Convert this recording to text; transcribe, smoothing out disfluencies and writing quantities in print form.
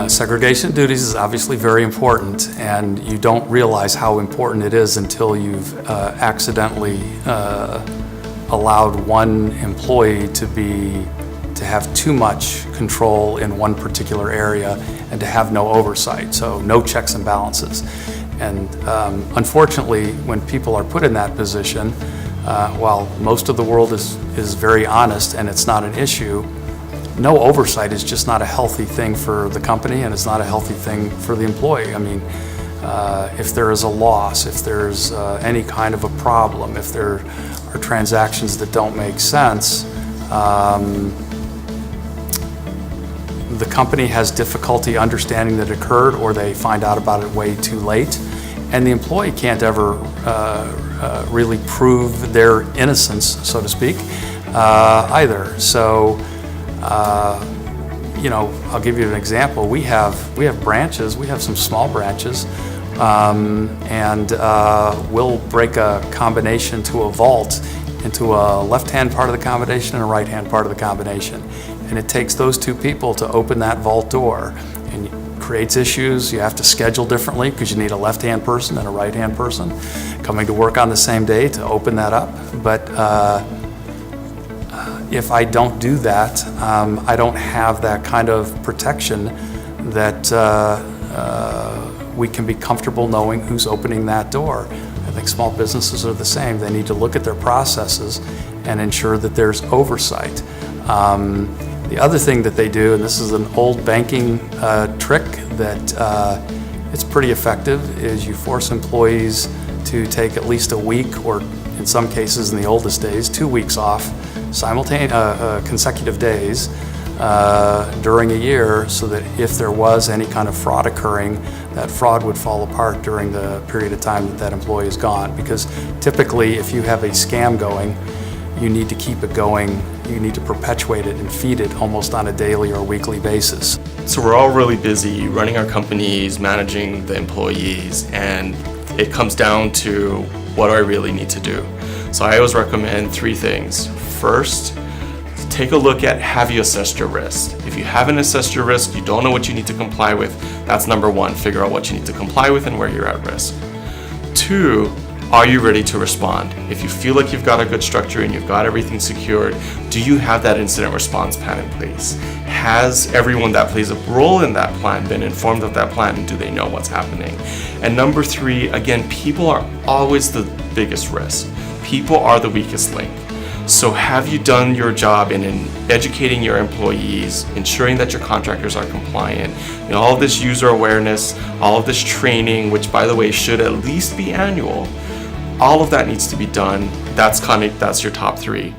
Segregation of duties is obviously very important, and you don't realize how important it is until you've accidentally allowed one employee to have too much control in one particular area and to have no oversight, so no checks and balances. And unfortunately, when people are put in that position, while most of the world is very honest and it's not an issue, no oversight is just not a healthy thing for the company, and it's not a healthy thing for the employee. I mean, if there is a loss, if there's any kind of a problem, if there are transactions that don't make sense, the company has difficulty understanding that it occurred, or they find out about it way too late, and the employee can't ever really prove their innocence, so to speak, either. So. I'll give you an example. We have branches. We have some small branches, and we'll break a combination to a vault into a left-hand part of the combination and a right-hand part of the combination. And it takes those two people to open that vault door, and it creates issues. You have to schedule differently because you need a left-hand person and a right-hand person coming to work on the same day to open that up. But if I don't do that, I don't have that kind of protection that we can be comfortable knowing who's opening that door. I think small businesses are the same. They need to look at their processes and ensure that there's oversight. The other thing that they do, and this is an old banking trick that it's pretty effective, is you force employees to take at least a week, or in some cases in the oldest days, 2 weeks off, consecutive days during a year, so that if there was any kind of fraud occurring, that fraud would fall apart during the period of time that that employee is gone. Because typically, if you have a scam going, you need to keep it going, you need to perpetuate it and feed it almost on a daily or weekly basis. So we're all really busy running our companies, managing the employees, and it comes down to, what do I really need to do? So I always recommend 3 things. First, take a look at, have you assessed your risk? If you haven't assessed your risk, you don't know what you need to comply with, that's number 1. Figure out what you need to comply with and where you're at risk. 2, are you ready to respond? If you feel like you've got a good structure and you've got everything secured, do you have that incident response plan in place? Has everyone that plays a role in that plan been informed of that plan, and do they know what's happening? And number 3, again, people are always the biggest risk. People are the weakest link. So have you done your job in educating your employees, ensuring that your contractors are compliant? All of this user awareness, all of this training, which by the way should at least be annual, all of that needs to be done. That's your top 3.